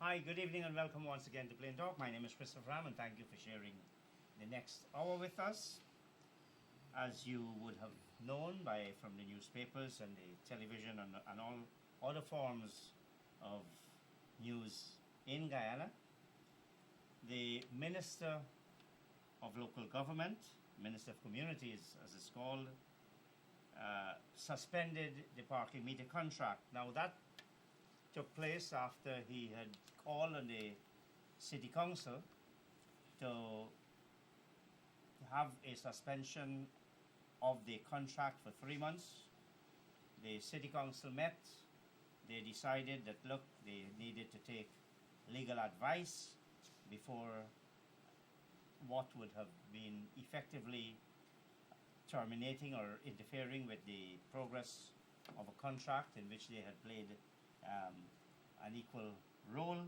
Hi, good evening and welcome once again to Plain Talk. My name is Fraser and thank you for sharing the next hour with us. As you would have known from the newspapers and the television and all other forms of news in Guyana, the Minister of Local Government, Minister of Communities as it's called, suspended the parking meter contract. Now that took place after he had called on the City Council to have a suspension of the contract for 3 months. The City Council met. They decided that, look, they needed to take legal advice before what would have been effectively terminating or interfering with the progress of a contract in which they had played an equal role.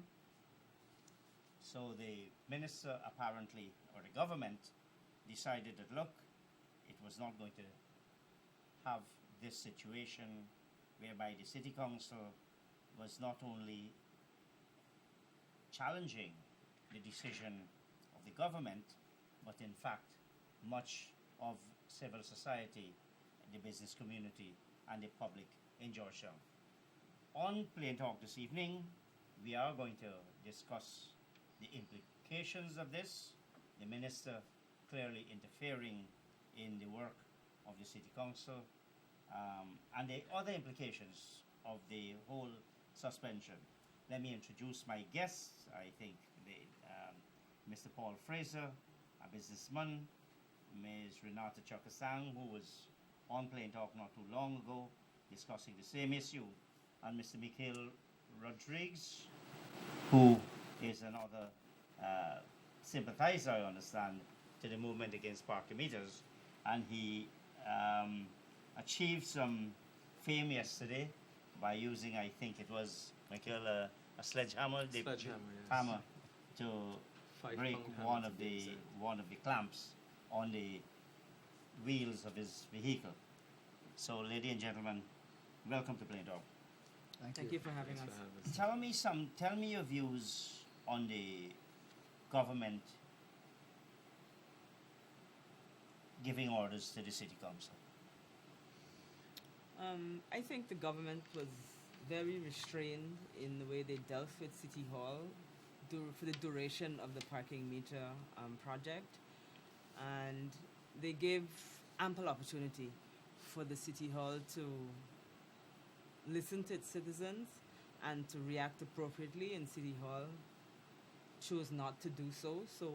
So the minister apparently, or the government, decided that, look, it was not going to have this situation whereby the City Council was not only challenging the decision of the government, but in fact much of civil society, the business community, and the public in Georgetown. On Plain Talk this evening, we are going to discuss the implications of this, the minister clearly interfering in the work of the City Council, and the other implications of the whole suspension. Let me introduce my guests. I think Mr. Paul Fraser, a businessman, Ms. Renata who was on Plain Talk not too long ago discussing the same issue, and Mr. Mikhall Rodrigues, who is another sympathizer, I understand, to the movement against parking meters, and he achieved some fame yesterday by using, I think it was, Mikhall, a sledgehammer, hammer to break one of the clamps on the wheels of his vehicle. So, ladies and gentlemen, welcome to Plain Talk. Thank you for having us. Tell me your views on the government giving orders to the City Council. I think the government was very restrained in the way they dealt with City Hall for the duration of the parking meter project, and they gave ample opportunity for the City Hall to listen to its citizens and to react appropriately, and City Hall chose not to do so. So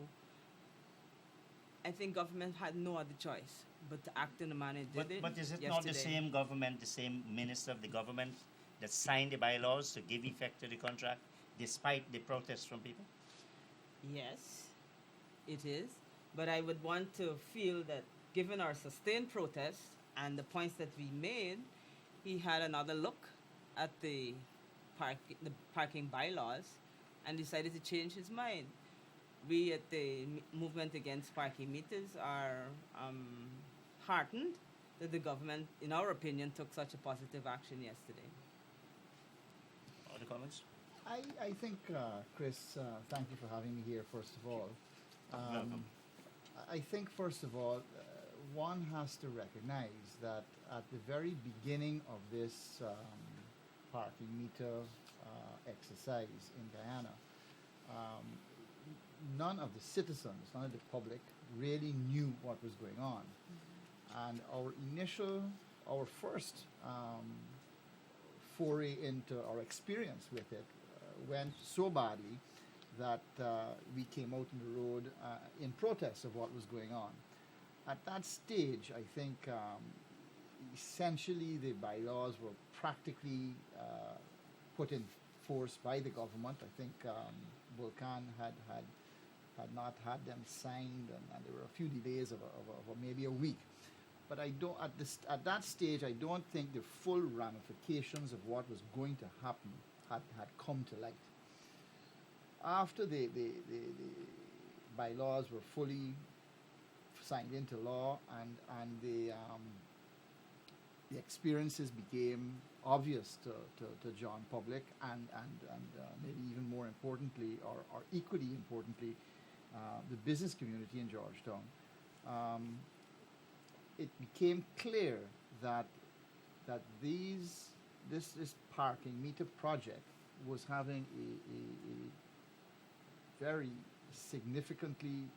I think government had no other choice but to act in the manner it did. But is it yesterday. not the same government, the same minister of the government that signed the bylaws to give effect to the contract despite the protests from people? Yes, it is. But I would want to feel that given our sustained protest and the points that we made, he had another look at the parking bylaws and decided to change his mind. We at the movement against parking meters are heartened that the government, in our opinion, took such a positive action yesterday. Other comments? I think, Chris, thank you for having me here, first of all. Welcome. I think, first of all, one has to recognize that at the very beginning of this parking meter exercise in Guyana, none of the citizens, none of the public really knew what was going on. And our first foray into our experience with it went so badly that we came out on the road in protest of what was going on. At that stage, I think essentially the bylaws were practically put in force by the government. I think Vulcan had not had them signed, and there were a few delays of maybe a week. But I don't at that stage I don't think the full ramifications of what was going to happen had come to light. After the bylaws were fully signed into law and the experiences became obvious to John Public and maybe even more importantly, or equally importantly, the business community in Georgetown. It became clear that this parking meter project was having a very significantly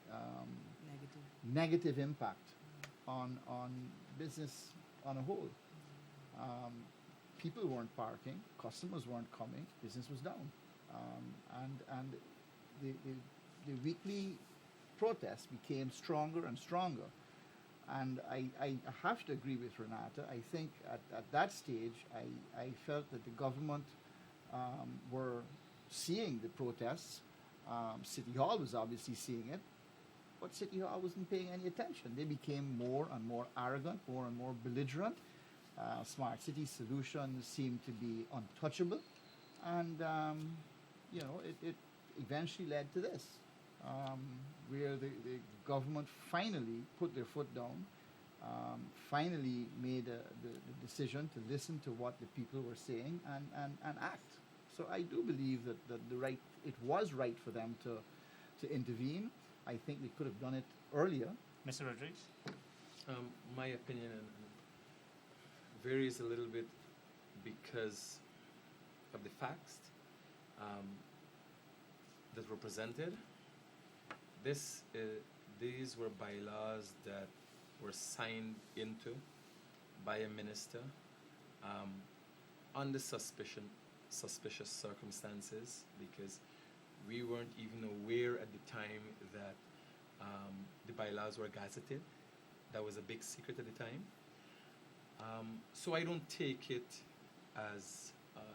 negative impact on business on a whole. People weren't parking, customers weren't coming, business was down, and the weekly protests became stronger and stronger. And I have to agree with Renata. I think at that stage, I felt that the government were seeing the protests. City Hall was obviously seeing it, but City Hall wasn't paying any attention. They became more and more arrogant, more and more belligerent. Smart City solutions seemed to be untouchable, and it eventually led to this, where the government finally put their foot down, finally made the decision to listen to what the people were saying and act. So I do believe that it was right for them to intervene. I think they could have done it earlier. Mr. Rodrigues? My opinion varies a little bit because of the facts that were presented. These were bylaws that were signed into by a minister under suspicious circumstances, because we weren't even aware at the time that the bylaws were gazetted. That was a big secret at the time. So I don't take it as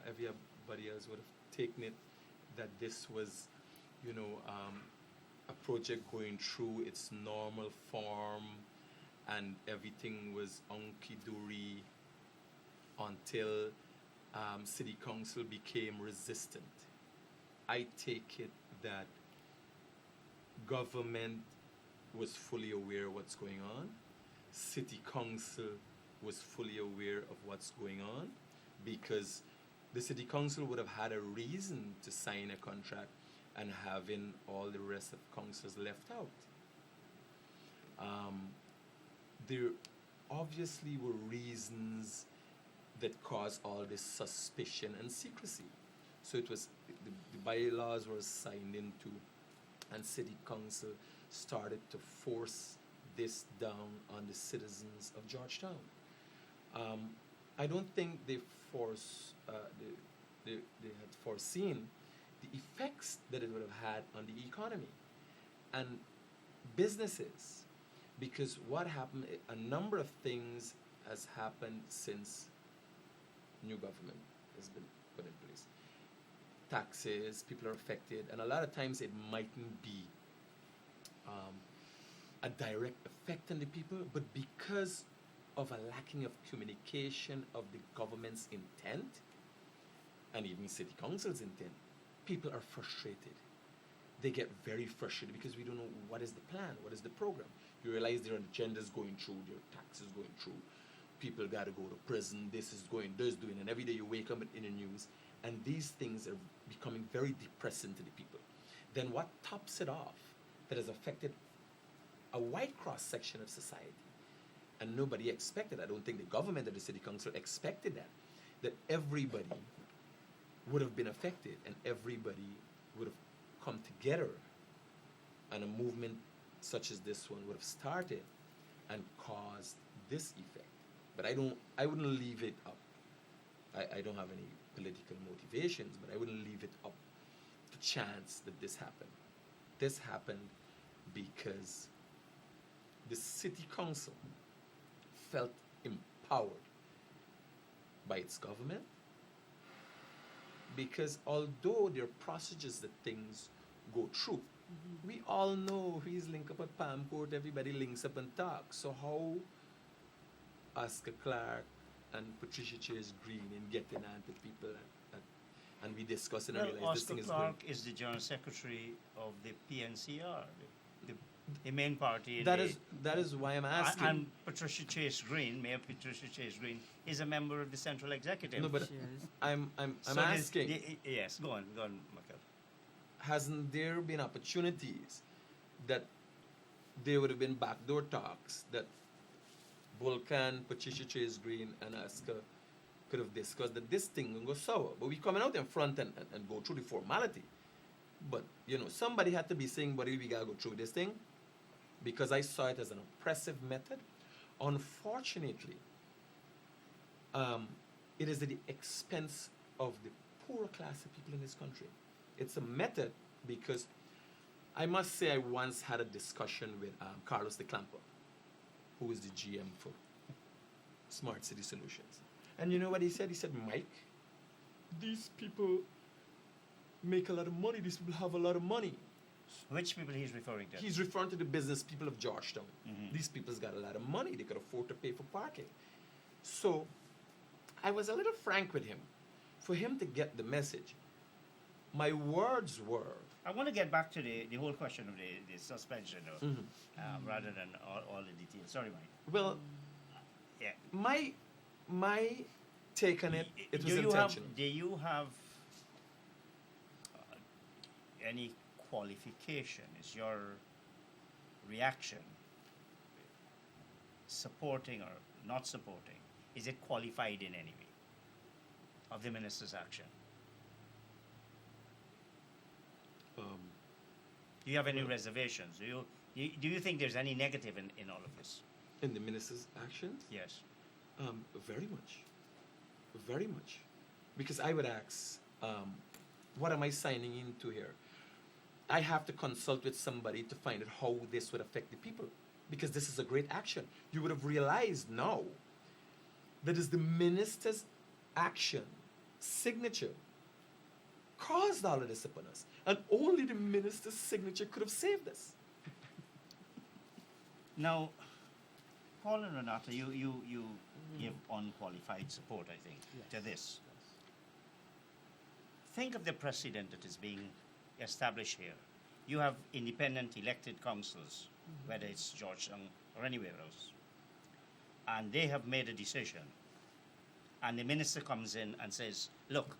everybody else would have taken it, that this was, a project going through its normal form and everything was hunky-dory until City Council became resistant. I take it that government was fully aware of what's going on. City Council was fully aware of what's going on, because the City Council would have had a reason to sign a contract and having all the rest of councils left out. There obviously were reasons that caused all this suspicion and secrecy. So it was the bylaws were signed into, and City Council started to force this down on the citizens of Georgetown. I don't think they had foreseen the effects that it would have had on the economy and businesses, because what happened, a number of things has happened since new government has been put in place. Taxes, people are affected, and a lot of times it mightn't be a direct effect on the people, but because of a lacking of communication of the government's intent and even City Council's intent, people are frustrated. They get very frustrated because we don't know what is the plan, what is the program. You realize their agendas going through, their taxes going through, people got to go to prison, this is doing, and every day you wake up in the news, and these things are becoming very depressing to the people. Then what tops it off that has affected a wide cross-section of society, and nobody expected, I don't think the government or the City Council expected that everybody would have been affected and everybody would have come together and a movement such as this one would have started and caused this effect. But I wouldn't leave it up. I don't have any political motivations, but I wouldn't leave it up to chance that this happened. This happened because the City Council felt empowered by its government, because although there are procedures that things go through, we all know he's linked up at Palm Court, everybody links up and talks. So how Oscar Clark and Patricia Chase Green in getting on to people and we discuss and realize this Oscar thing is Clark is the General Secretary of the PNCR, the the main party. In That the, is that is why I'm asking. And Patricia Chase Green, Mayor Patricia Chase Green, is a member of the Central Executive. no, but She is. I'm So asking. yes, go on, Mikhall. Hasn't there been opportunities that there would have been backdoor talks that Vulcan, Patricia Chase Green, and Aska could have discussed that this thing will go sour? But we coming out in front and go through the formality. But somebody had to be saying, "Buddy, we gotta go through this thing," because I saw it as an oppressive method. Unfortunately, it is at the expense of the poorer class of people in this country. It's a method because I must say I once had a discussion with Carlos de Campo, who is the GM for Smart City Solutions. And you know what he said? He said, "Mike, these people make a lot of money. These people have a lot of money." Which people he's referring to? He's referring to the business people of Georgetown. Mhm. These people's got a lot of money. They could afford to pay for parking. So I was a little frank with him. For him to get the message, my words were, I want to get back to the whole question of the suspension, though, Mhm. rather than all the details. Sorry, Mike. well, Yeah. my take on it, it was do you intentional. have, do you have any qualification? Is your reaction supporting or not supporting? Is it qualified in any way of the minister's action? Do you have any reservations? Do you think there's any negative in all of this? In the minister's actions? Yes. Very much. Very much. Because I would ask, what am I signing into here? I have to consult with somebody to find out how this would affect the people. Because this is a great action. You would have realized now that is the minister's action, signature, caused all of this upon us. And only the minister's signature could have saved us. Now, Paul and Renata, you give unqualified support, I think, to this. Think of the precedent that is being established here. You have independent elected councils, whether it's Georgetown or anywhere else, and they have made a decision, and the minister comes in and says, "Look,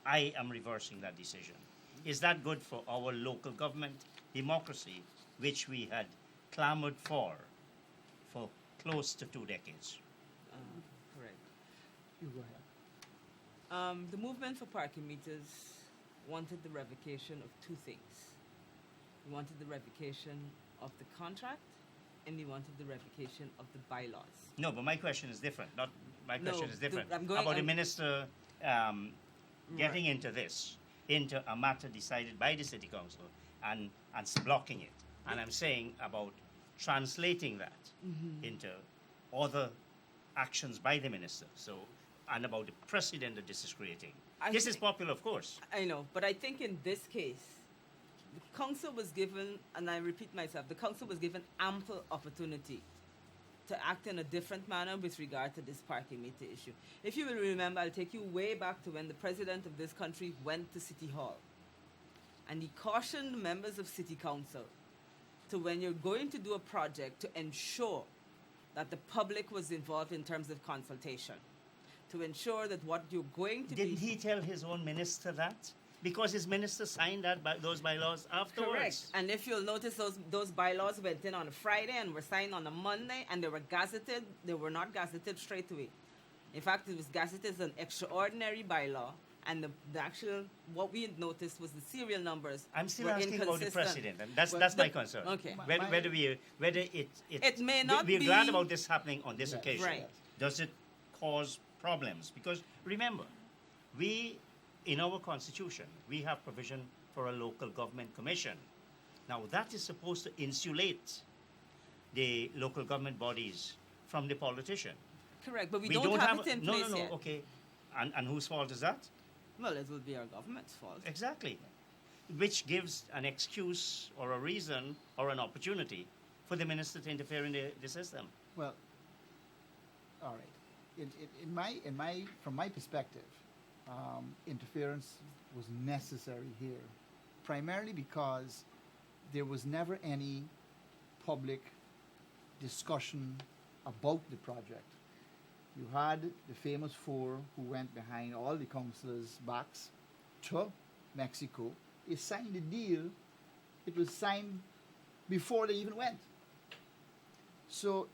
I am reversing that decision." Is that good for our local government democracy, which we had clamored for close to 2 decades? Correct. You go ahead. The movement for parking meters wanted the revocation of two things. We wanted the revocation of the contract, and we wanted the revocation of the bylaws. No, but my question is different. Not my No, question is different. I'm going- about the I'm- minister getting into this, into a matter decided by the city council and blocking it. And I'm saying about translating that into other actions by the minister. So, and about the precedent that this is creating. This is think- popular, of course. I know, but I think in this case, the council was given, and I repeat myself, the council was given ample opportunity to act in a different manner with regard to this parking meter issue. If you will remember, I'll take you way back to when the president of this country went to City Hall. And he cautioned members of City Council to, when you're going to do a project, to ensure that the public was involved in terms of consultation. To ensure that what you're going to Didn't be... he tell his own minister that? Because his minister signed those bylaws afterwards. Correct. And if you'll notice, those bylaws went in on a Friday and were signed on a Monday, and they were gazetted. They were not gazetted straight away. In fact, it was gazetted as an extraordinary bylaw, and the actual, what we had noticed was the serial numbers I'm still were asking about the inconsistent. precedent, and that's Well, my concern. Okay. Whether It may not we're be- glad about this happening on this Yes. occasion. Right. Does it cause problems? Because remember, in our constitution, we have provision for a local government commission. Now that is supposed to insulate the local government bodies from the politician. Correct, but we don't have it in place no, yet. okay. And whose fault is that? Well, it will be our government's fault. Exactly. Which gives an excuse or a reason or an opportunity for the minister to interfere in the system. Well, all right. From my perspective, interference was necessary here, primarily because there was never any public discussion about the project. You had the famous four who went behind all the councillors' backs to Mexico. They signed the deal. It was signed before they even went. So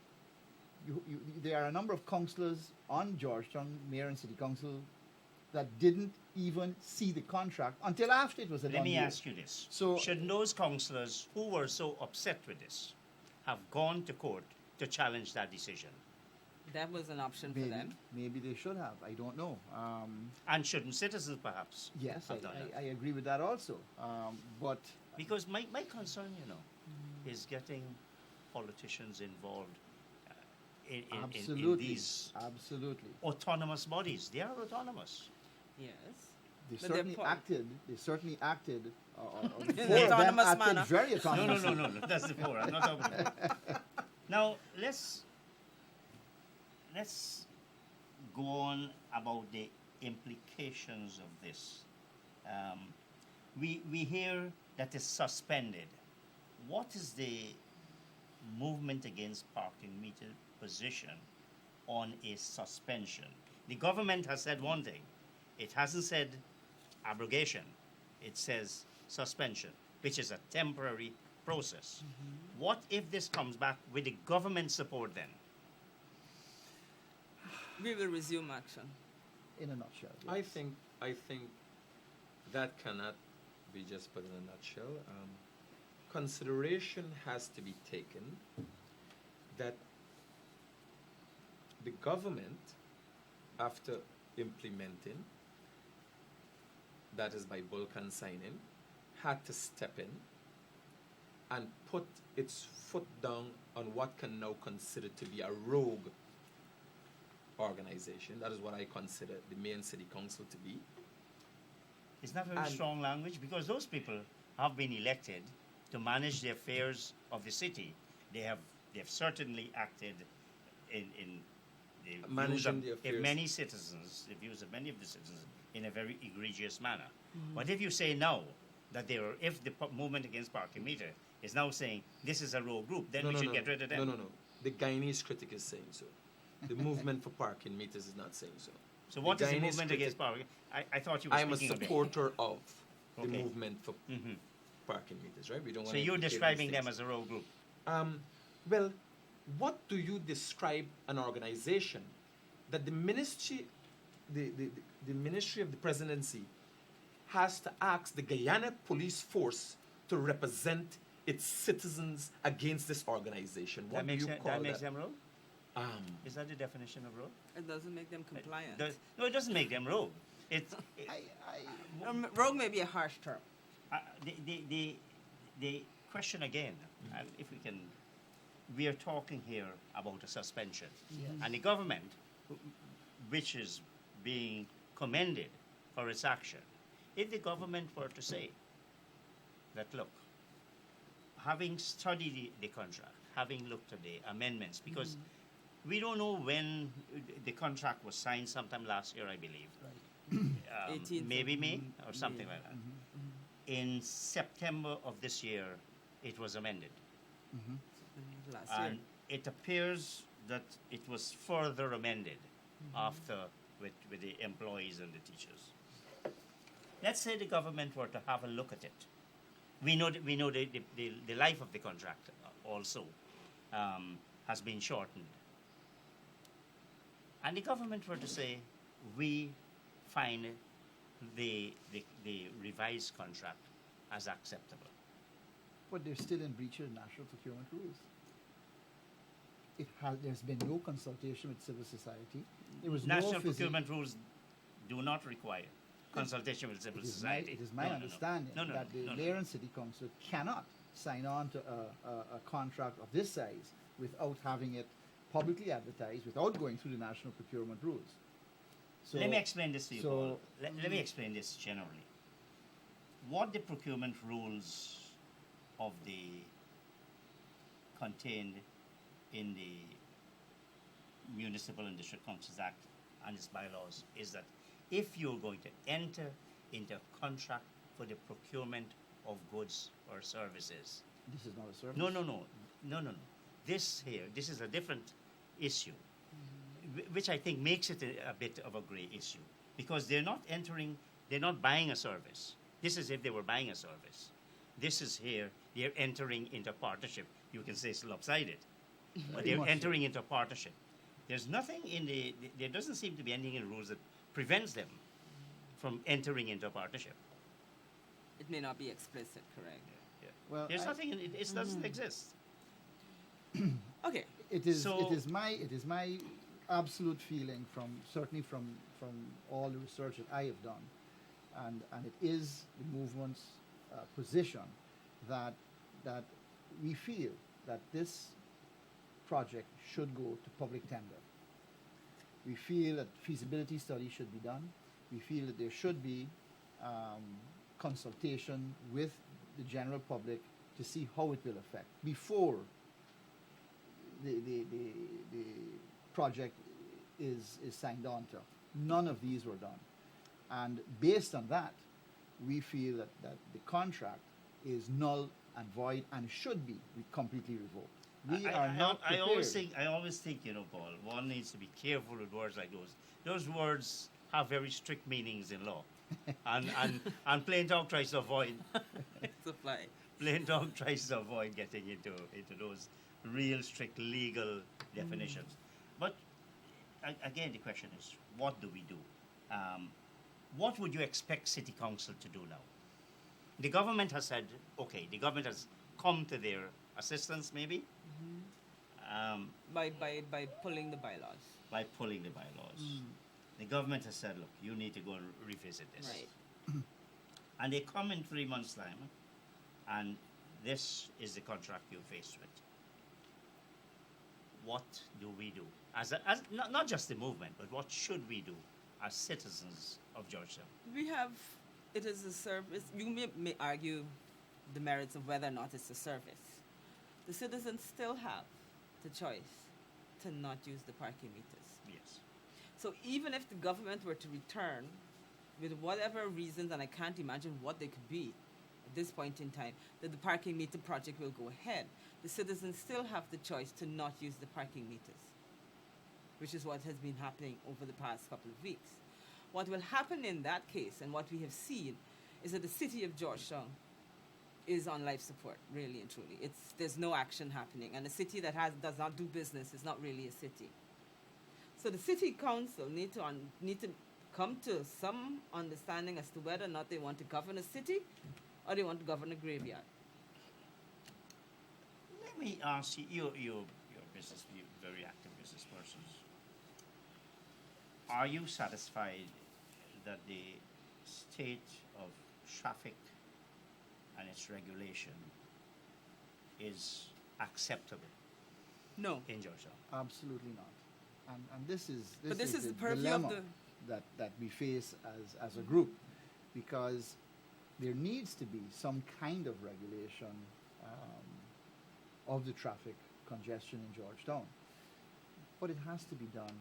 there are a number of councillors on Georgetown, mayor and city council, that didn't even see the contract until after it was a done Let me deal. ask you this. So- should those councillors who were so upset with this have gone to court to challenge that decision? That was an option for Maybe, them. maybe they should have. I don't know. And shouldn't citizens perhaps Yes, have done that? I agree with that also. But Because my concern, is getting politicians involved in absolutely, these absolutely. autonomous bodies. They are autonomous. Yes. They But certainly they're acted. They certainly acted. In Four an of them autonomous acted manner. very No, autonomous. no. That's the four. I'm not talking about. Now let's go on about the implications of this. We hear that it's suspended. What is the movement against parking meter position on a suspension? The government has said one thing. It hasn't said abrogation. It says suspension, which is a temporary process. What if this comes back with the government support then? We will resume action. In a nutshell. I yes. think that cannot be just put in a nutshell. Consideration has to be taken that the government, after implementing, that is by Vulcan signing, had to step in and put its foot down on what can now consider to be a rogue organization. That is what I consider the main city council to be. It's not very And- strong language because those people have been elected to manage the affairs of the city. They've certainly acted in the views Managing of the affairs. many citizens, the views of many of the citizens, in a very egregious manner. But if you say now that if the movement against parking meter is now saying this is a rogue group, then we should get rid of them. No. The Guyanese critic is saying so. The movement for parking meters is not saying so. So what The is the Guyanese movement against parking? I thought you were I'm a speaking of it. supporter of the Okay. movement for Mhm. parking meters, right? We don't want So you're describing them as a rogue group. well, what do you describe an organization that the ministry, the ministry of the presidency has to ask the Guyana police force to represent its citizens against this organization? What do you call that makes them rogue? Um, Is that the definition of rogue? It doesn't make them compliant. No, it doesn't make them rogue. Rogue may be a harsh term. The question again, and if we are talking here about a suspension, and the government, which is being commended for its action, if the government were to say that, look, having studied the contract, having looked at the amendments, because we don't know when the contract was signed, sometime last year, I believe. 18th Maybe of May or something May. like that. In September of this year, it was amended. Last year. And it appears that it was further amended after with the employees and the teachers. Let's say the government were to have a look at it. We know the life of the contract also has been shortened. And the government were to say, we find the revised contract as acceptable. But they're still in breach of the national procurement rules. There's been no consultation with civil society. There was National no procurement rules do not require consultation with civil society. It is my understanding that the mayor and city council cannot sign on to a contract of this size without having it publicly advertised, without going through the national procurement rules. So, let me explain this to you, so- Paul. Let me explain this generally. What the procurement rules of the contained in the Municipal and District Councils Act and its bylaws is that if you're going to enter into a contract for the procurement of goods or services, this is not a service. no. No, no, no. This here, this is a different issue, which I think makes it a bit of a grey issue, because they're not entering, they're not buying a service. This is if they were buying a service. This is here, they're entering into partnership. You can say it's lopsided, but Very they're much so. entering into partnership. There's nothing in there doesn't seem to be anything in the rules that prevents them from entering into a partnership. It may not be explicit, correct? Well, There's nothing in it, it doesn't exist. Okay. it is So- it is my absolute feeling certainly from all the research that I have done, and it is the movement's position that we feel that this project should go to public tender. We feel that feasibility study should be done. We feel that there should be consultation with the general public to see how it will affect before the project is signed on to. None of these were done. And based on that, we feel that the contract is null and void and should be completely revoked. We are not I prepared. always think, Paul, one needs to be careful with words like those. Those words have very strict meanings in law. and plain talk tries to avoid Supply. plain talk tries to avoid getting into those real strict legal definitions. But again, the question is, what do we do? What would you expect City Council to do now? The government has said, okay, the government has come to their assistance, maybe, By pulling the bylaws. by pulling the bylaws. The government has said, look, you need to go and revisit this. Right. And they come in 3 months' time, and this is the contract you're faced with. What do we do? Not just the movement, but what should we do as citizens of Georgetown? We have, it is a service. You may argue the merits of whether or not it's a service. The citizens still have the choice to not use the parking meters. Yes. So even if the government were to return with whatever reasons, and I can't imagine what they could be at this point in time, that the parking meter project will go ahead, the citizens still have the choice to not use the parking meters, which is what has been happening over the past couple of weeks. What will happen in that case, and what we have seen, is that the city of Georgetown is on life support, really and truly. There's no action happening, and a city that does not do business is not really a city. So the city council need to come to some understanding as to whether or not they want to govern a city or they want to govern a graveyard. Let me ask you, you're very active business persons. Are you satisfied that the state of traffic and its regulation is acceptable No. in Georgetown? Absolutely not. And this is But this is the the purview dilemma of that we face as a group, because there needs to be some kind of regulation of the traffic congestion in Georgetown, but it has to be done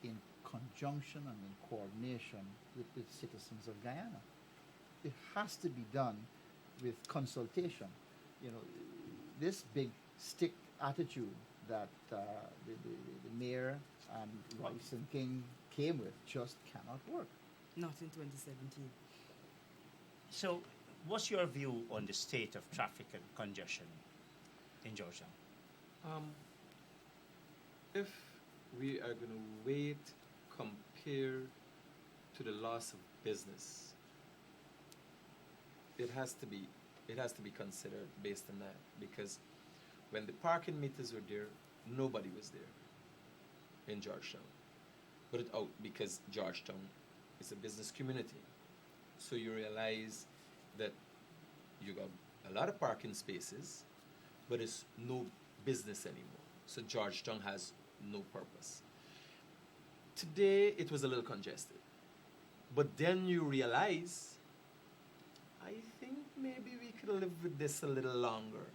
in conjunction and in coordination with the citizens of Guyana. It has to be done with consultation. This big stick attitude that the mayor and Royce and King came with just cannot work. Not in 2017. So, what's your view on the state of traffic and congestion in Georgetown? If we are going to wait compared to the loss of business, it has to be considered based on that, because when the parking meters were there, nobody was there in Georgetown. Put it out, because Georgetown is a business community. So you realize that you got a lot of parking spaces, but it's no business anymore. So Georgetown has no purpose. Today it was a little congested, but then you realize, I think maybe we could live with this a little longer.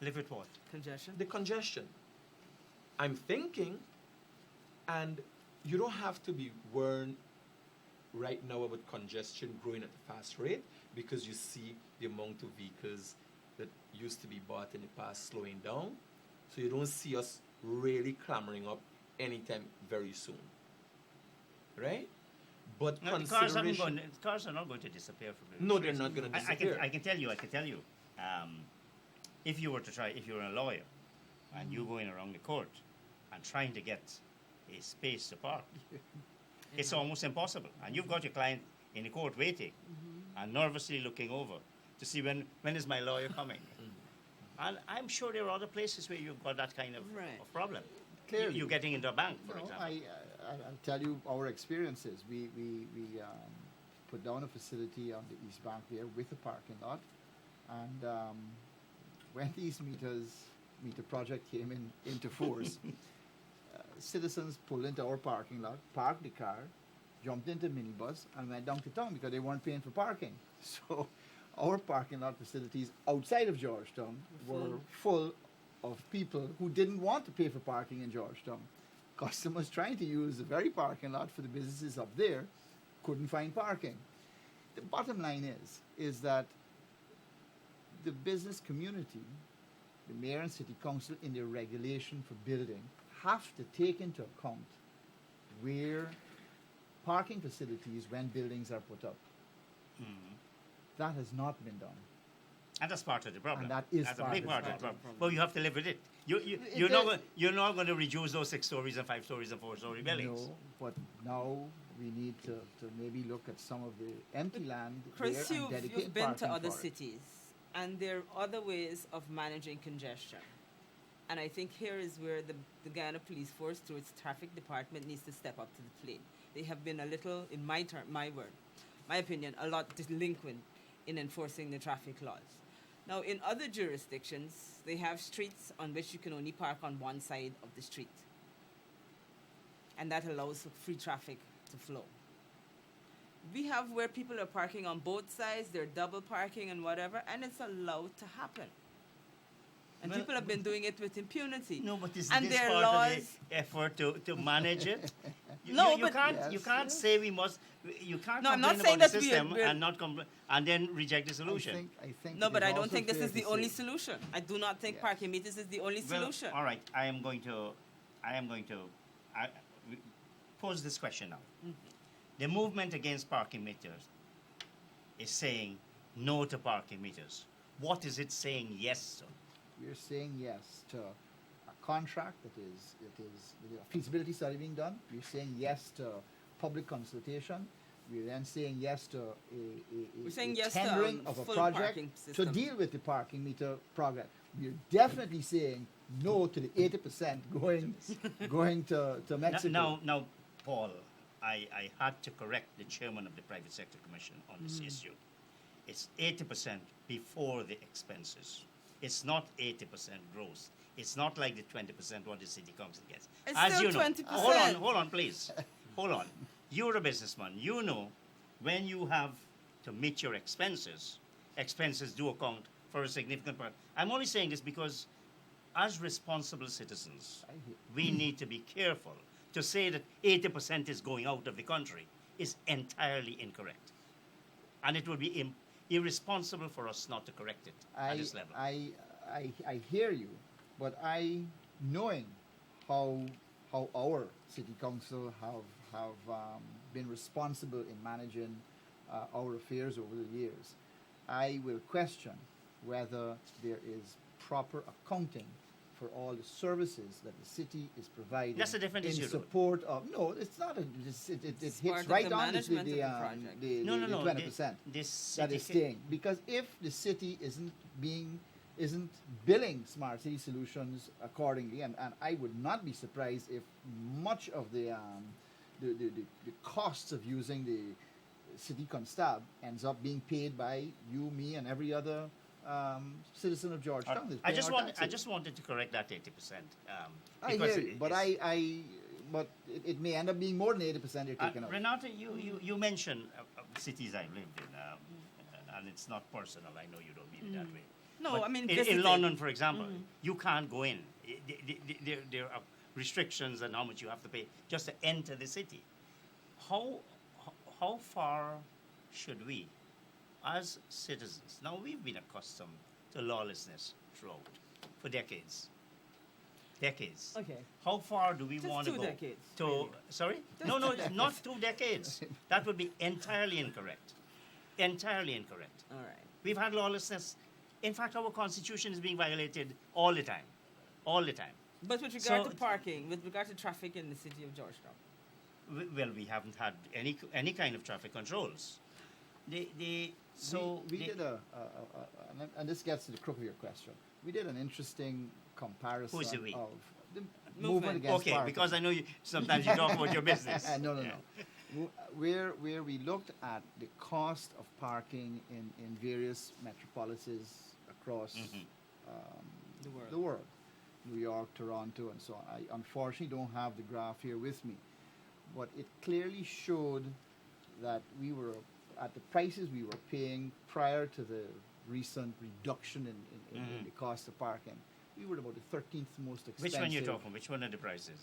Live with what? Congestion? The congestion. I'm thinking, and you don't have to be worried right now about congestion growing at a fast rate, because you see the amount of vehicles that used to be bought in the past slowing down. So you don't see us really clamoring up anytime very soon. Right? But No, the cars are not going to disappear from the No, they're not going to disappear. I can tell you, if you were a lawyer, and you going around the court and trying to get a space to park, it's almost impossible. And you've got your client in the court waiting and nervously looking over to see when is my lawyer coming. And I'm sure there are other places where you've got that kind of problem. Clearly. You're getting into a bank, for No, example. I'll tell you our experiences. We put down a facility on the East Bank there with a parking lot, and when these meter project came into force, citizens pulled into our parking lot, parked the car, jumped into a minibus, and went down to town because they weren't paying for parking. So our parking lot facilities outside of Georgetown were full of people who didn't want to pay for parking in Georgetown. Customers trying to use the very parking lot for the businesses up there couldn't find parking. The bottom line is that the business community, the mayor and city council in their regulation for building, have to take into account where parking facilities when buildings are put up. That has not been done. And that's part of the problem. And that is that's part a big of part the of the problem. problem. But you have to live with it. You're not going to reduce those 6 stories and 5 stories and 4-story buildings. No, but now we need to maybe look at some of the empty land Chris, there and dedicate you've been to parking other for it. cities, and there are other ways of managing congestion. And I think here is where the Guyana Police Force, through its traffic department, needs to step up to the plate. They have been a little, in my opinion, a lot delinquent in enforcing the traffic laws. Now, in other jurisdictions, they have streets on which you can only park on one side of the street. And that allows for free traffic to flow. We have where people are parking on both sides, they're double parking and whatever, and it's allowed to happen. And Well, people have been doing it with impunity. No, but is And this their part laws- of the effort to manage it? No, you but- can't. Yes, You can't yes. say we must. You can't No, I'm complain not saying about the that system we're- and not and then reject the solution. I think No, it but is I don't also think this fair is to the only say- solution. I do not think Yes. parking meters is the only Well, solution. all right. I am going to pose this question now. The movement against parking meters is saying no to parking meters. What is it saying yes to? We're saying yes to a contract that is a feasibility study being done. We're saying yes to public consultation. We're then saying yes to We're saying a yes to tendering a of a full project parking to system. deal with the parking meter program. We're definitely saying no to the 80% going to Mexico. Now, Paul, I had to correct the chairman of the Private Sector Commission on this issue. It's 80% before the expenses. It's not 80% gross. It's not like the 20% what the city council gets. It's As still you know, 20%. hold on, please. Hold on. You're a businessman. You know when you have to meet your expenses do account for a significant part. I'm only saying this because as responsible citizens, I hear- we need to be careful. To say that 80% is going out of the country is entirely incorrect. And it would be irresponsible for us not to correct it at this level. I hear you, but knowing how our city council have been responsible in managing our affairs over the years, I will question whether there is proper accounting for all the services that the city is providing. That's a different in issue, though. support of. No, it's not. It It's hits part of right the on management of the project. the No. 20%. This That city is staying, because if the city isn't billing smart city solutions accordingly, and I would not be surprised if much of the costs of using the city constab ends up being paid by you, me, and every other citizen of Georgetown. that's I paying just our wanted taxes. to correct that 80%. I hear you, but but it may end up being more than 80% you're taking out. Renata, you mentioned cities I've lived in, and it's not personal. I know you don't mean it that way. No, But I mean, in visiting. London, for example, you can't go in. There are restrictions on how much you have to pay just to enter the city. How far should we, as citizens? Now we've been accustomed to lawlessness throughout for decades. decades. Okay. How far do we Just want to 2 go? decades, To really. sorry? No, not 2 decades. That would be entirely incorrect. Entirely incorrect. All right. We've had lawlessness. In fact, our constitution is being violated all the time. All the time. But with regard So- to parking, with regard to traffic in the city of Georgetown, Well, we haven't had any kind of traffic controls. So we they- did and this gets to the crook of your question. We did an interesting comparison Who's the we? of the Movement. movement against okay, parking. because I know you sometimes you talk about your business. No. Yeah. Where we looked at the cost of parking in various metropolises across Mhm. the world. the world, New York, Toronto, and so on. I unfortunately don't have the graph here with me, but it clearly showed that we were at the prices we were paying prior to the recent reduction in the cost of parking. We were about the 13th most expensive. Which one you talking? Which one are the prices?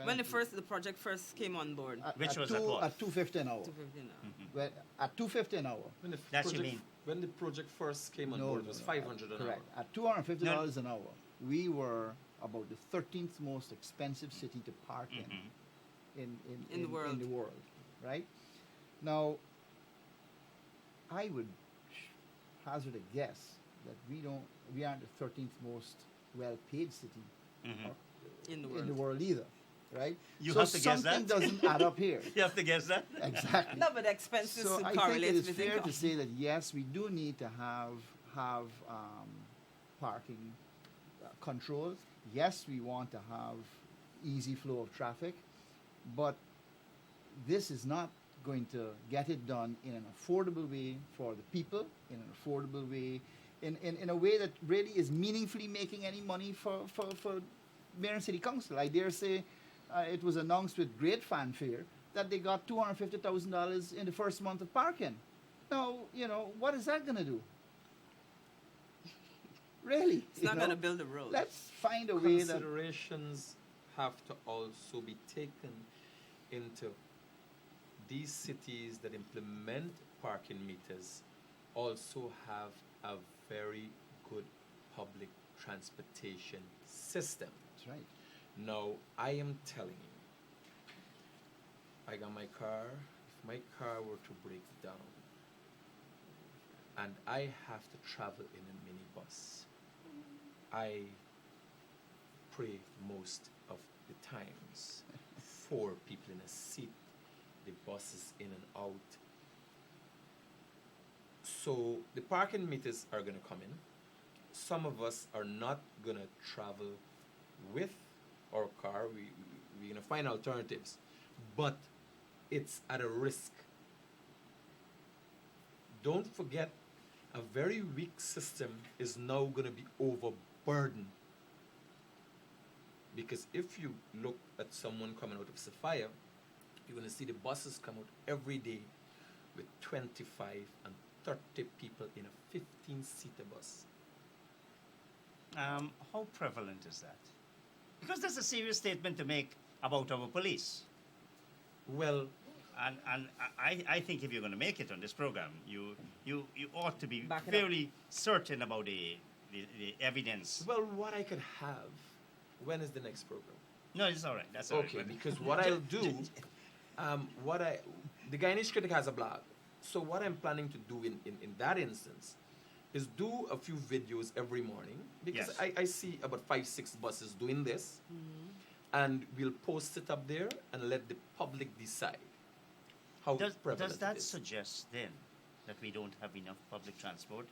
When the project first came on board, Which was at what? At $2.50 an hour. 250 now. Well, at $2.50 an hour. When the That you project, mean? when the project first came on board, it was 500 an Correct. hour. At $250 an hour, we were about the 13th most expensive city to park Mhm. In the world. In the world, right? Now, I would hazard a guess that we aren't the 13th most well-paid city Mhm. or- In the in the world. world either, right? You so have to guess something that. doesn't add up here. You have to guess that. Exactly. No, but expenses So I think correlate it is with fair income. to say that yes, we do need to have parking control. Yes, we want to have easy flow of traffic, but this is not going to get it done in an affordable way for the people, in an affordable way, in a way that really is meaningfully making any money for mayor and city council. I dare say it was announced with great fanfare that they got $250,000 in the first month of parking. Now, what is that going to do? Really? It's not going to build a road. Let's find a way that... Considerations have to also be taken into these cities that implement parking meters also have a very good public transportation system. That's right. Now, I am telling you, I got my car. If my car were to break down and I have to travel in a minibus, I pray most of the times 4 people in a seat, the bus is in and out. So the parking meters are going to come in. Some of us are not going to travel with our car. We're going to find alternatives. But it's at a risk. Don't forget, a very weak system is now going to be overburdened. Because if you look at someone coming out of Sapphire, you're going to see the buses come out every day with 25 and 30 people in a 15-seater bus. How prevalent is that? Because that's a serious statement to make about our police. Well, And I think if you're going to make it on this program, you ought to be Back it up. fairly certain about the evidence. well, what I could have, when is the next program? No, it's all right. That's all right. Okay, But- because what I'll do, the Guyanese Critic has a blog. So what I'm planning to do in that instance is do a few videos every morning, because Yes. I see about 5-6 buses doing this, and we'll post it up there and let the public decide how prevalent Does that it is. suggest then that we don't have enough public transport?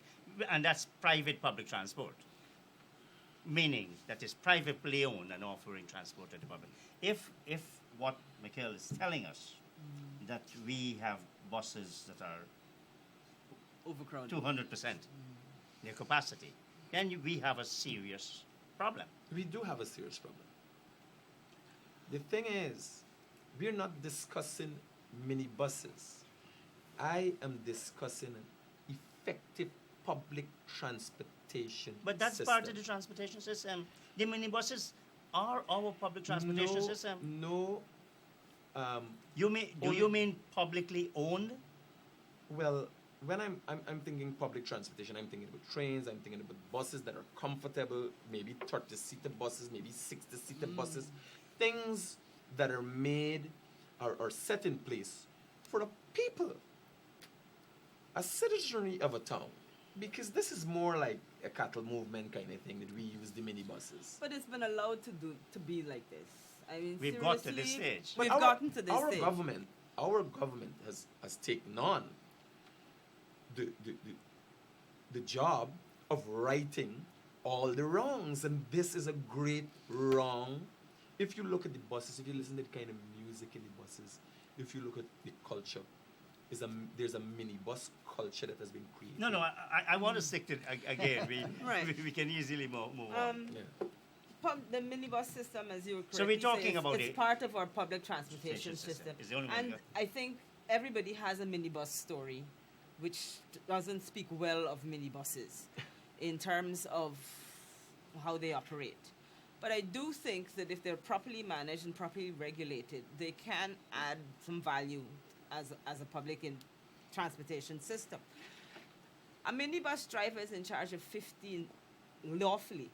And that's private public transport, meaning that is privately owned and offering transport to the public. If what Mikhall is telling us, that we have buses that are Overcrowded. 200% their capacity, then we have a serious problem. We do have a serious problem. The thing is, we're not discussing minibuses. I am discussing an effective public transportation But that's system. part of the transportation system. The minibuses are our public transportation system. No. Do you mean publicly owned? Well, when I'm thinking public transportation, I'm thinking about trains, I'm thinking about buses that are comfortable, maybe 30-seater buses, maybe 60-seater buses, things that are made or set in place for the people, a citizenry of a town. Because this is more like a cattle movement kind of thing that we use the minibuses. But it's been allowed to be like this. I mean, We've got to seriously, this stage. We've But gotten to this our stage. our government has taken on the job of righting all the wrongs, and this is a great wrong. If you look at the buses, if you listen to the kind of music in the buses, if you look at the culture, there's a minibus culture that has been created. No, I want to stick to again. Right. We can easily move on. Yeah. The minibus system, as you correctly So we're talking say, about it's it. part of our public transportation Transportation system. system. It's the only one And we got. I think everybody has a minibus story, which doesn't speak well of minibuses in terms of how they operate. But I do think that if they're properly managed and properly regulated, they can add some value as a public transportation system. A minibus driver is in charge of 15, lawfully,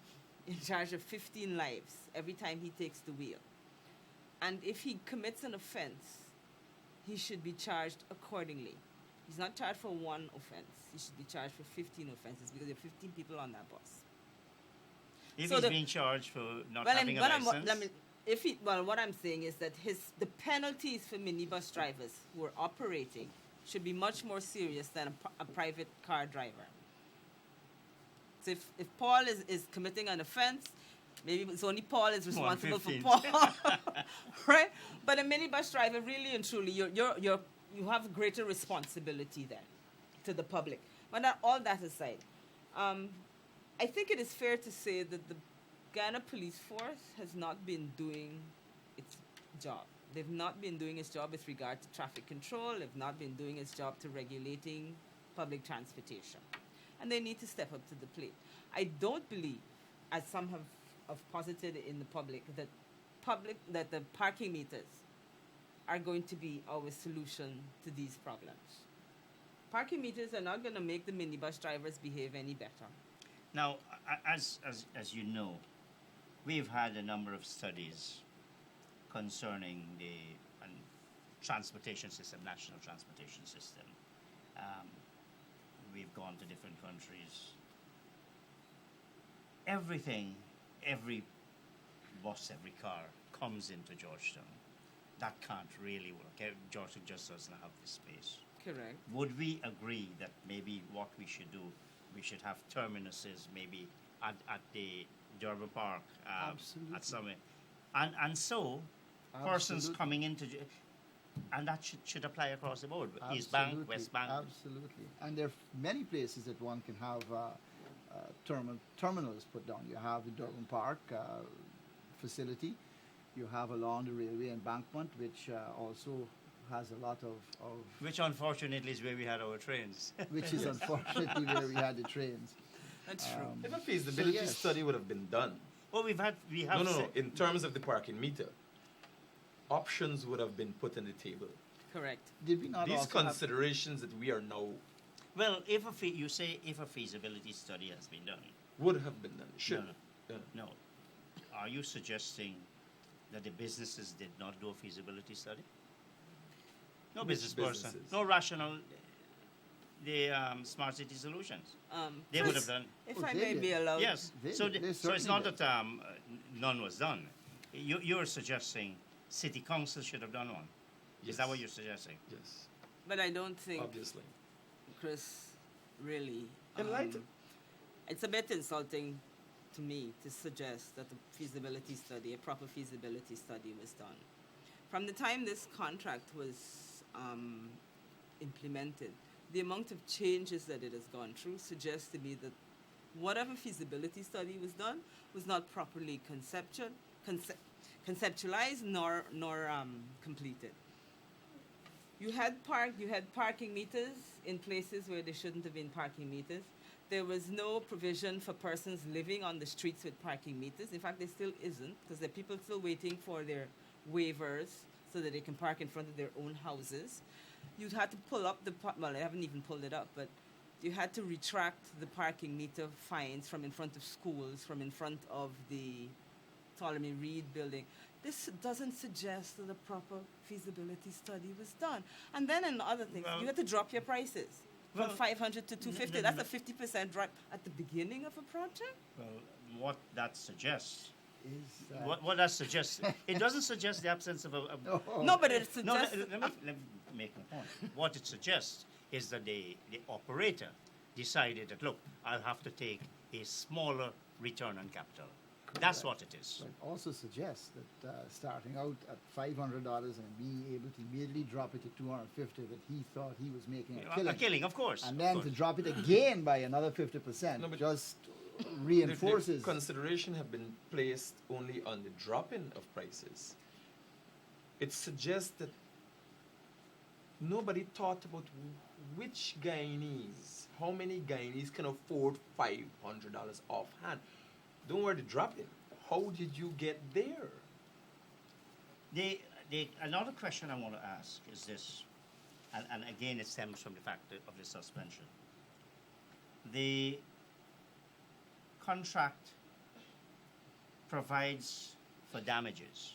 in charge of 15 lives every time he takes the wheel. And if he commits an offense, he should be charged accordingly. He's not charged for one offense. He should be charged for 15 offenses because there are 15 people on that bus. If So he's the- being charged for not Well, having a license, what I'm saying is that the penalties for minibus drivers who are operating should be much more serious than a private car driver. So if Paul is committing an offense, maybe it's only Paul is responsible for 115. Paul, right? But a minibus driver, really and truly, you have greater responsibility then to the public. But all that aside, I think it is fair to say that the Ghana Police Force has not been doing its job. They've not been doing its job with regard to traffic control. They've not been doing its job to regulating public transportation. And they need to step up to the plate. I don't believe, as some have posited in the public, that the parking meters are going to be our solution to these problems. Parking meters are not going to make the minibus drivers behave any better. now, as you know, we've had a number of studies concerning the transportation system, national transportation system. We've gone to different countries. Every bus, every car comes into Georgetown. That can't really work. Georgetown just doesn't have the space. Correct. Would we agree that maybe what we should do, we should have terminuses maybe at the Durban Park, Absolutely. at Summit, and so persons Absolutely. coming into, and that should apply across the board. East Bank, Absolutely, West Bank. Absolutely. And there are many places that one can have terminals put down. You have the Durban Park facility. You have along the railway embankment, which also has a lot of Which unfortunately is where we had our trains. which is unfortunately where we had the trains. That's true. If a feasibility yes. study would have been done, Well, we have. no. In terms of the parking meter, options would have been put on the table. Correct. Did we not These also have, considerations that we are now Well, if you say if a feasibility study has been done, would have been done. Should. No, Yeah. no. Are you suggesting that the businesses did not do a feasibility study? No Which business person, businesses? no rational. The smart city solutions. They would have Chris, done. If Oh, I they may did. be allowed. Yes. They So, did. They so it's certainly not did. that none was done. You're suggesting city council should have done one. Is that what you're suggesting? Yes, But I don't think, obviously. Chris, really. Enlighten. It's a bit insulting to me to suggest that a proper feasibility study was done. From the time this contract was implemented, the amount of changes that it has gone through suggests to me that whatever feasibility study was done was not properly conceptualized nor completed. You had parking meters in places where there shouldn't have been parking meters. There was no provision for persons living on the streets with parking meters. In fact, there still isn't, because there are people still waiting for their waivers so that they can park in front of their own houses. you had to pull up well, I haven't even pulled it up, but you had to retract the parking meter fines from in front of schools, from in front of the Ptolemy Reed building. This doesn't suggest that a proper feasibility study was done. And then in other things, Well- you had to drop your prices from Well, 500 to 250. That's a 50% drop at the beginning of a project. Well, what that suggests, Is what that suggests, it doesn't suggest the absence of a No, but it no, suggests. let me make my point. What it suggests is that the operator decided that, look, I'll have to take a smaller return on capital. That's what it is. But it also suggests that starting out at $500 and being able to immediately drop it to $250, that he thought he was making a killing. A killing, of course. And of then course. to drop it again by another 50% No, but just The reinforces. consideration have been placed only on the drop-in of prices. It suggests that nobody thought about which Guyanese, how many Guyanese can afford $500 offhand. Don't worry, the drop-in. How did you get there? Another question I want to ask is this, and again it stems from the fact of the suspension. The contract provides for damages.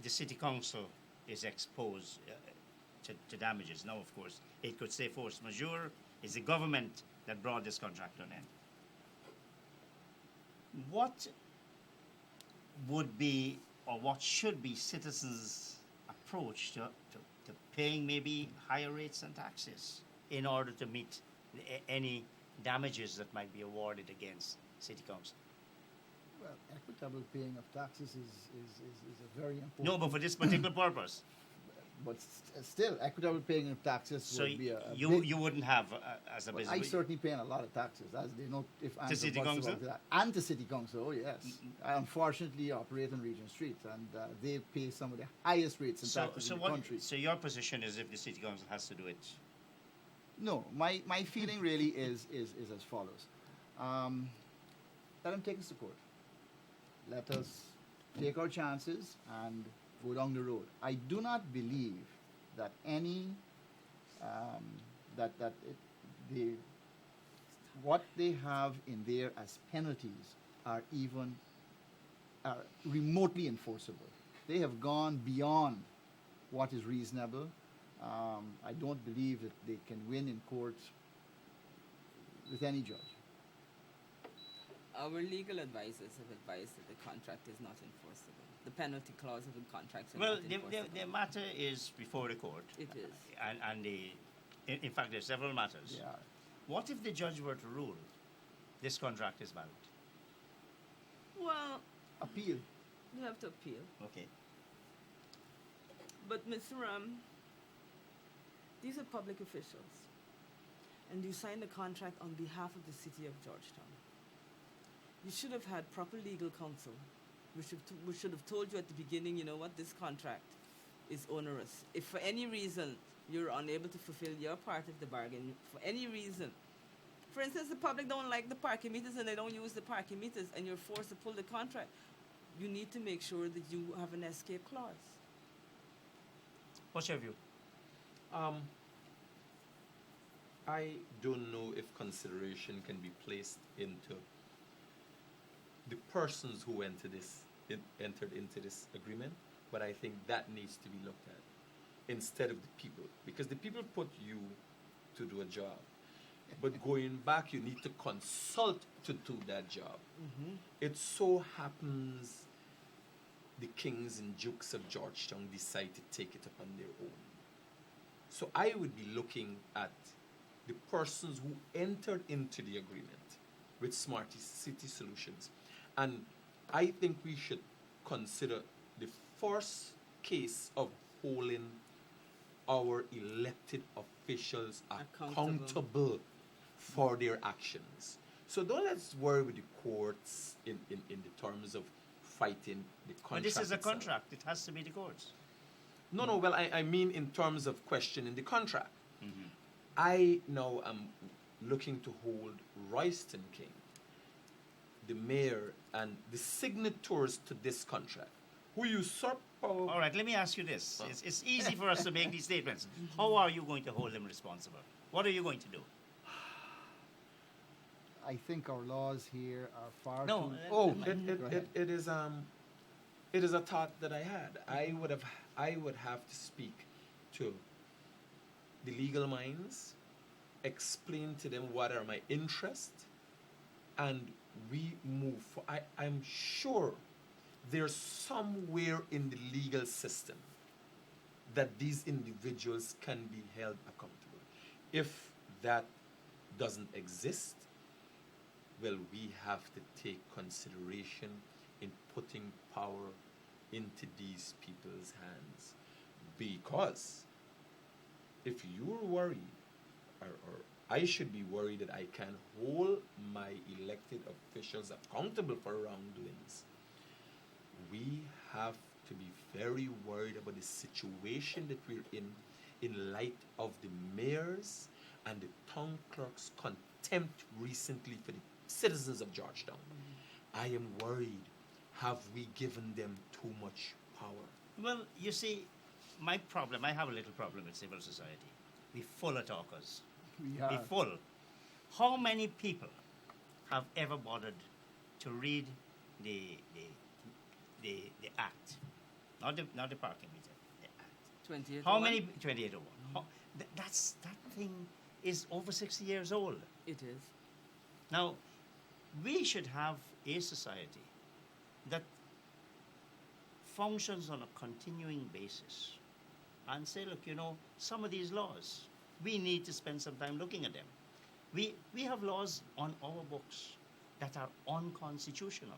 The city council is exposed to damages. Now, of course, it could say force majeure. It's the government that brought this contract to an end. What would be, or what should be, citizens' approach to paying maybe higher rates and taxes in order to meet any damages that might be awarded against city council? Well, equitable paying of taxes is a very important. No, but for this particular purpose. But still, equitable paying of taxes So would be a you big, you wouldn't have as a well, business. I certainly pay a lot of taxes, as they know if I'm city council? and to city council. Oh yes, I unfortunately operate on Regent Street, and they pay some of the highest rates in taxes in the country. So your position is if the city council has to do it? No, my feeling really is as follows. Let them take us to court. Let us take our chances and go down the road. I do not believe that any what they have in there as penalties are remotely enforceable. They have gone beyond what is reasonable. I don't believe that they can win in court with any judge. Our legal advisors have advised that the contract is not enforceable. The penalty clause of the contracts are Well, not enforceable. the matter is before the court. It is. And in fact, there are several matters. Yeah. What if the judge were to rule this contract is valid? Well, Appeal. you have to appeal. Okay. But Mr. Ram, these are public officials, and you signed a contract on behalf of the city of Georgetown. You should have had proper legal counsel. We should have told you at the beginning, you know what, this contract is onerous. If for any reason you're unable to fulfill your part of the bargain, for any reason, for instance, the public don't like the parking meters and they don't use the parking meters, and you're forced to pull the contract, you need to make sure that you have an escape clause. What's your view? I don't know if consideration can be placed into the persons who entered into this agreement, but I think that needs to be looked at instead of the people, because the people put you to do a job, but going back, you need to consult to do that job. Mm-hmm. It so happens the kings and dukes of Georgetown decide to take it upon their own. So I would be looking at the persons who entered into the agreement with Smart City Solutions. And I think we should consider the first case of holding our elected officials accountable for their actions. So don't let's worry with the courts in the terms of fighting the contract. But this is a itself. contract. It has to be the courts. No, well, I mean in terms of questioning the contract. Mm-hmm. I now am looking to hold Royston King, the mayor, and the signatories to this contract who usurp power. All right, let me ask you this. Huh. It's easy for us to make these statements. How are you going to hold them responsible? What are you going to do? I think our laws here are far No, too. Oh, Go ahead. it is a thought that I had. I would have to speak to the legal minds, explain to them what are my interests, and we move. I'm sure there's somewhere in the legal system that these individuals can be held accountable. If that doesn't exist, well, we have to take consideration in putting power into these people's hands. Because if you're worried, or I should be worried that I can hold my elected officials accountable for wrongdoings, we have to be very worried about the situation that we're in light of the mayor's and the town clerk's contempt recently for the citizens of Georgetown. I am worried, have we given them too much power? Well, you see, my problem, I have a little problem with civil society. We're full of talkers. We We're are. full. How many people have ever bothered to read the act? Not the parking meter, the act. 28. How many? 2801. That thing is over 60 years old. It is. Now, we should have a society that functions on a continuing basis and say, look, some of these laws, we need to spend some time looking at them. We have laws on our books that are unconstitutional.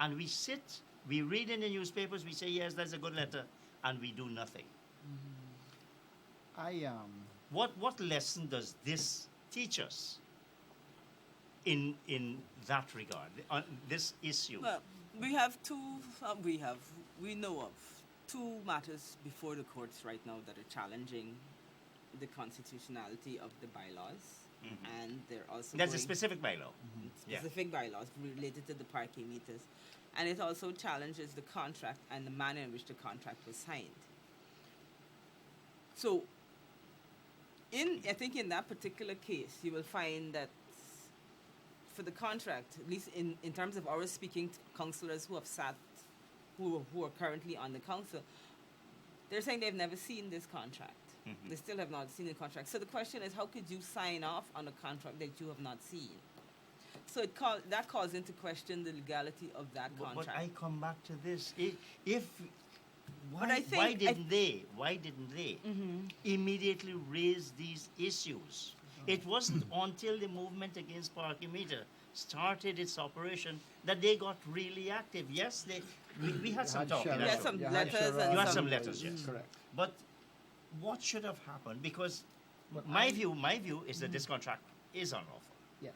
And we read in the newspapers, we say, yes, that's a good letter, and we do nothing. I What lesson does this teach us in that regard, on this issue? Well, we have we know of two matters before the courts right now that are challenging the constitutionality of the bylaws, and they're also That's a going- specific bylaw. Yeah. specific bylaws related to the parking meters, and it also challenges the contract and the manner in which the contract was signed. So, I think in that particular case, you will find that for the contract, at least in terms of our speaking to councillors who have sat, who are currently on the council, they're saying they've never seen this contract. They still have not seen the contract. So the question is, how could you sign off on a contract that you have not seen? So that calls into question the legality of that But contract. I come back to this. Why I didn't they immediately raise these issues? It wasn't until the movement against parking meter started its operation that they got really active. Yes, we had some talk. Sharon, You had that's some true. letters Sharon, and You had some- some letters, yes. Correct. But what should have happened? Because But my view is that this contract is unlawful. Yes.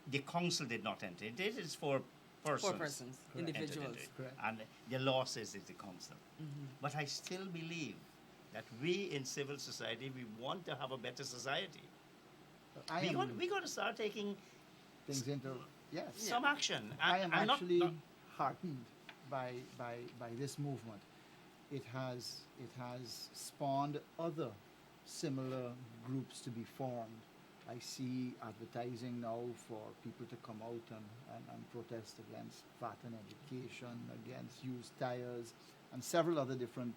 The council did not enter it. It is for persons. Four persons, Correct. individuals. entered into it. Correct. And the law says it's the council. But I still believe that we in civil society, we want to have a better society. We got to start taking things into yes. some action. I am and actually not heartened by this movement. It has spawned other similar groups to be formed. I see advertising now for people to come out and protest against VAT and education, against used tires, and several other different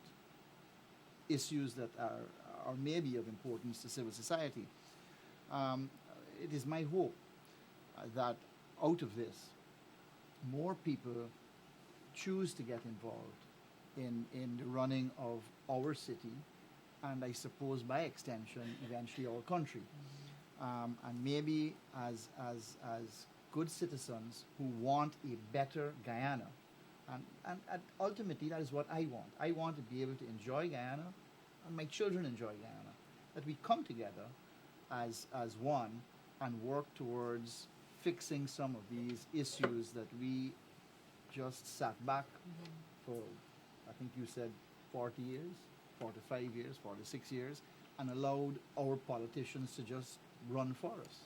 issues that are maybe of importance to civil society. It is my hope that out of this, more people choose to get involved in the running of our city, and I suppose by extension, eventually our country. And maybe as good citizens who want a better Guyana, and ultimately that is what I want. I want to be able to enjoy Guyana, and my children enjoy Guyana. That we come together as one and work towards fixing some of these issues that we just sat back for, I think you said 40 years, 45 years, 46 years, and allowed our politicians to just run for us.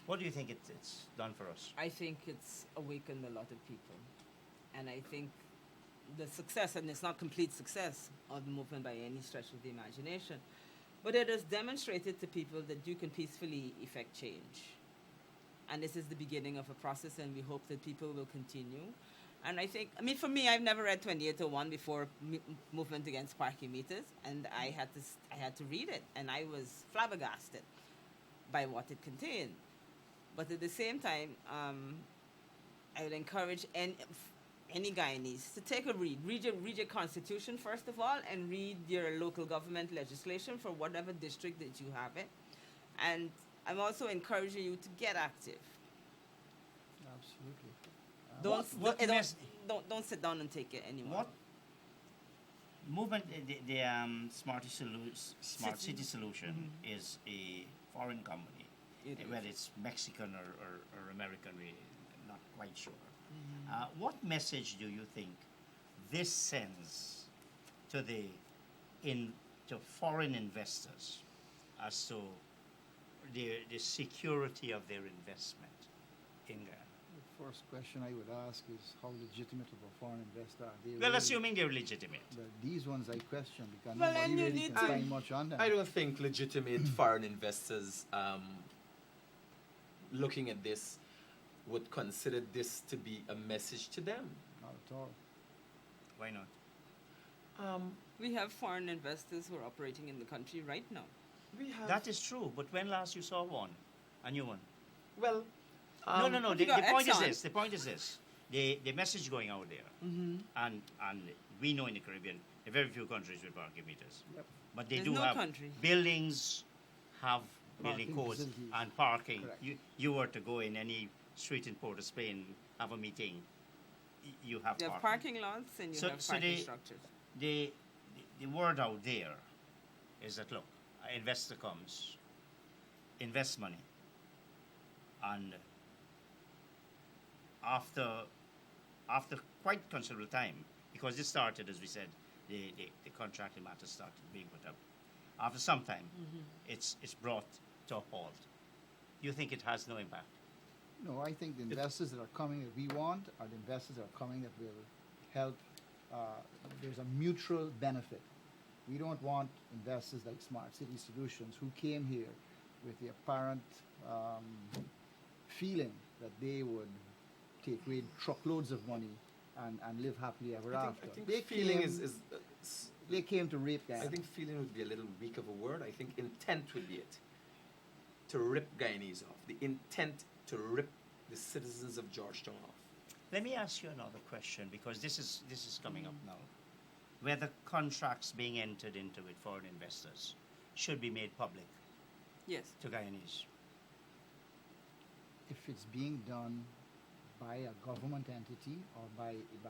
What do you think it's done for us? I think it's awakened a lot of people. And I think the success, and it's not complete success of the movement by any stretch of the imagination, but it has demonstrated to people that you can peacefully effect change. And this is the beginning of a process, and we hope that people will continue. And I think, I mean, for me, I've never read 2801 before Movement Against Parking Meters, and I had to read it, and I was flabbergasted by what it contained. But at the same time, I would encourage any Guyanese to take a read. Read your constitution, first of all, and read your local government legislation for whatever district that you have it. And I'm also encouraging you to get active. Absolutely. Don't sit down and take it anymore. What movement? The Smart City Solution is a foreign company. Whether it's Mexican or American, we're not quite sure. What message do you think this sends to to foreign investors as to the security of their investment in Ghana? The first question I would ask is how legitimate of a foreign investor are they? Well, really? assuming they're legitimate. But these ones I question because Well, nobody and you really need can to- find much on them. I don't think legitimate foreign investors looking at this would consider this to be a message to them. Not at all. Why not? We have foreign investors who are operating in the country right now. We have That is true, but when last you saw one? A new one? well. No. But The you got point is Exxon. this. The point is this. The message going out there, and we know in the Caribbean, there are very few countries with parking meters. Yep. But they There's do no have country. buildings, have building Parking codes facilities. and parking. Correct. You were to go in any street in Port of Spain, have a meeting, you have You have parking. parking lots and you So- have so parking they- structures. The word out there is that look, an investor comes, invests money, and after quite considerable time, because this started, as we said, the contracting matters started being put up. After some time, it's brought to a halt. You think it has no impact? No, I think the investors that are coming that we want are the investors that are coming that will help. There's a mutual benefit. We don't want investors like Smart City Solutions who came here with the apparent feeling that they would take away truckloads of money and live happily ever I after. think They feeling came, they came to rape Guyana. I think feeling would be a little weak of a word. I think intent would be it. To rip Guyanese off. The intent to rip the citizens of Georgetown off. Let me ask you another question, because this is coming up now. Whether contracts being entered into with foreign investors should be made public Yes. to Guyanese. If it's being done by a government entity or by the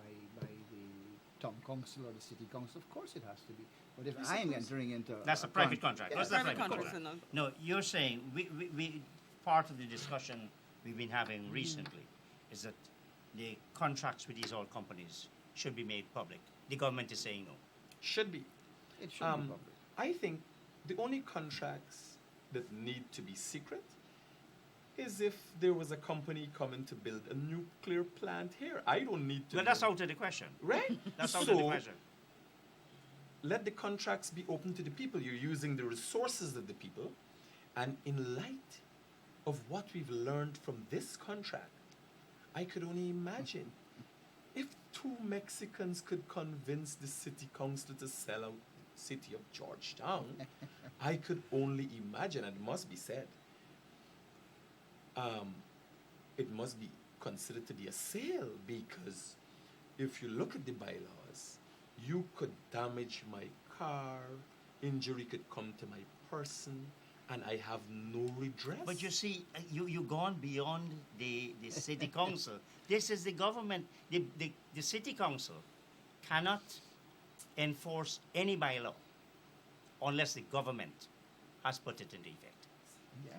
town council or the city council, of course it has to be. But if I I'm suppose- entering into That's a private contract. Yeah, That's a Private private contracts contract. are not- No, you're saying we part of the discussion we've been having recently is that the contracts with these oil companies should be made public. The government is saying no. Should be. it should be public. I think the only contracts that need to be secret is if there was a company coming to build a nuclear plant here. I don't need to Well, that's know. out of the question. Right? That's out so, of the question. let the contracts be open to the people. You're using the resources of the people. And in light of what we've learned from this contract, I could only imagine if two Mexicans could convince the city council to sell out the city of Georgetown, I could only imagine, and it must be said, it must be considered to be a sale, because if you look at the bylaws, you could damage my car, injury could come to my person, and I have no redress. But you see, you've gone beyond the city council. This is the government. The city council cannot enforce any bylaw unless the government has put it into effect. Yeah.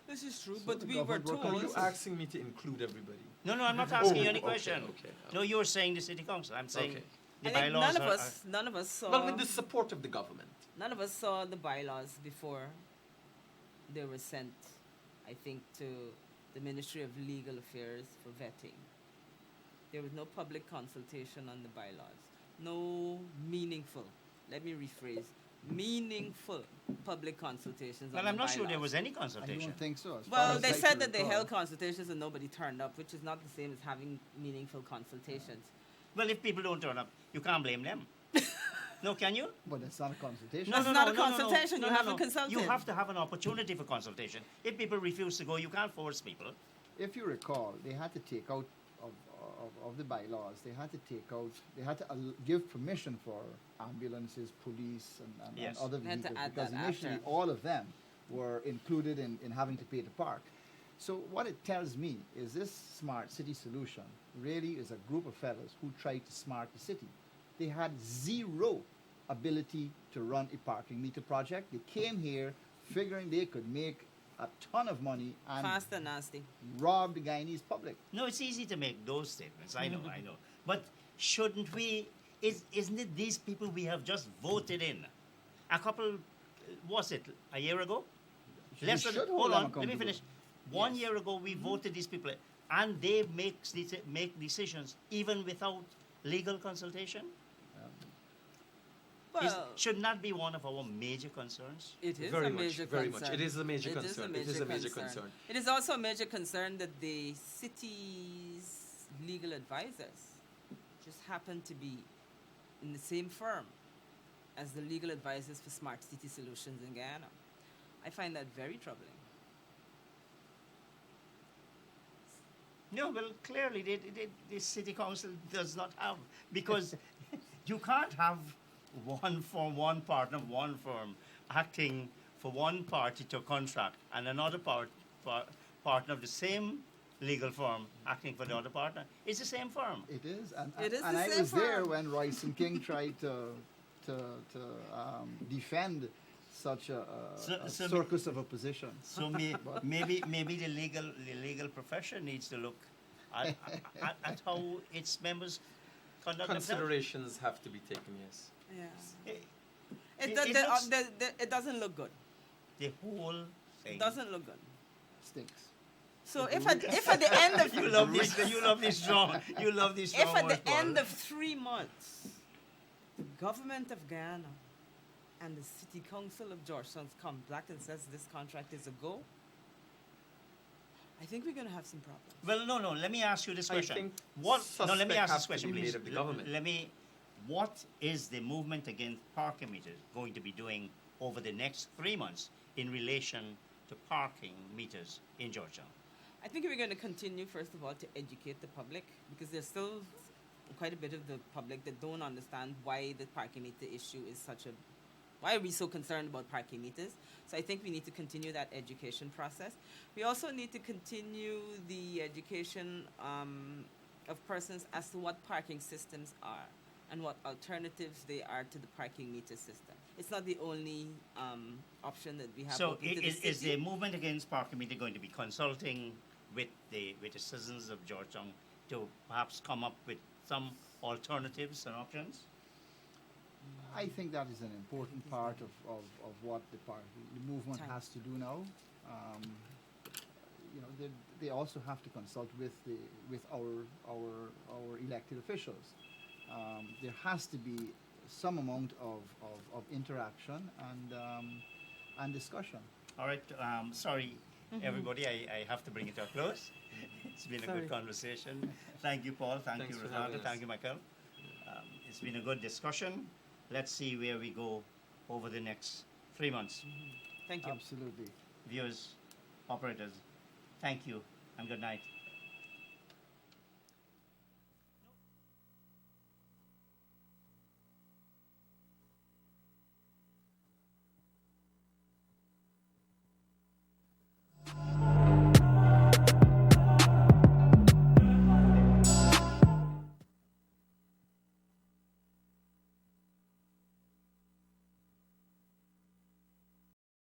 This is true, So but the we were government work told. Are you asking me to include everybody? No, I'm not asking you any okay, question. okay. No, you're saying the city council. I'm saying Okay. the I think bylaws none of us saw. Well, with the support of the government. None of us saw the bylaws before they were sent, I think, to the Ministry of Legal Affairs for vetting. There was no public consultation on the bylaws. No meaningful, let me rephrase, meaningful public consultations Well, on I'm the not sure there bylaws. was any I consultation. don't think so. As far Well, as they I said can that they recall. held consultations and nobody turned up, which is not the same as having meaningful consultations. Well, if people don't turn up, you can't blame them. No, can you? But it's not a consultation. No, That's not a consultation. You haven't consulted. You have to have an opportunity for consultation. If people refuse to go, you can't force people. If you recall, they had to take out of the bylaws. They had to take out. They had to give permission for ambulances, police, and Yes. other They had to vehicles add because that initially after. all of them were included in having to pay to park. So what it tells me is this smart city solution really is a group of fellows who tried to smart the city. They had zero ability to run a parking meter project. They came here figuring they could make a ton of money and Fast and nasty. rob the Guyanese public. No, it's easy to make those statements. I know. But shouldn't we? Isn't it these people we have just voted in? A couple, was it a year ago? We should hold hold them on. Let me accountable. finish. 1 Yes. year ago, we voted these people, and they make decisions even without legal consultation. Well, Should not be one of our major concerns. it is Very a much, major very concern. much. It is a major It concern. It is a major concern. It is also a major concern that the city's legal advisors just happen to be in the same firm as the legal advisors for Smart City Solutions in Guyana. I find that very troubling. No, well, clearly the city council does not have, because you can't have one partner, one firm acting for one party to contract and another partner of the same legal firm acting for the other partner. It's the same firm. It is, and It is and the I same was there firm. when Royce and King tried to defend such a So circus of opposition. So maybe the legal profession needs to look at how its members conduct themselves. Considerations have to be taken, yes. Yeah. It- It, it looks- it doesn't look good. The whole thing. It doesn't look good. Stinks. So if at the end of You love this. You love this strong. You love this strong if at words, the end Paul. of 3 months, the government of Guyana and the City Council of Georgetown come back and says this contract is a go, I think we're going to have some problems. Well, no. Let me ask you this I question. think No, let me suspect ask have this to question, be please. made of the government. What is the movement against parking meters going to be doing over the next 3 months in relation to parking meters in Georgetown? I think we're going to continue, first of all, to educate the public because there's still quite a bit of the public that don't understand why the parking meter issue is such a. Why are we so concerned about parking meters? So I think we need to continue that education process. We also need to continue the education of persons as to what parking systems are and what alternatives they are to the parking meter system. It's not the only option that we have. So open to the is city. the movement against parking meter going to be consulting with the citizens of Georgetown to perhaps come up with some alternatives and options? I think that is an important part of what the movement Time. has to do now. They also have to consult with our elected officials. There has to be some amount of interaction and discussion. All right. Sorry, everybody. I have to bring it to a close. It's been a Sorry. good conversation. Thank you, Paul. Thank Thanks you, for Renata. having us. Thank you, Mikhall. It's been a good discussion. Let's see where we go over the next 3 months. Thank you. Absolutely. Viewers, operators, thank you and good night.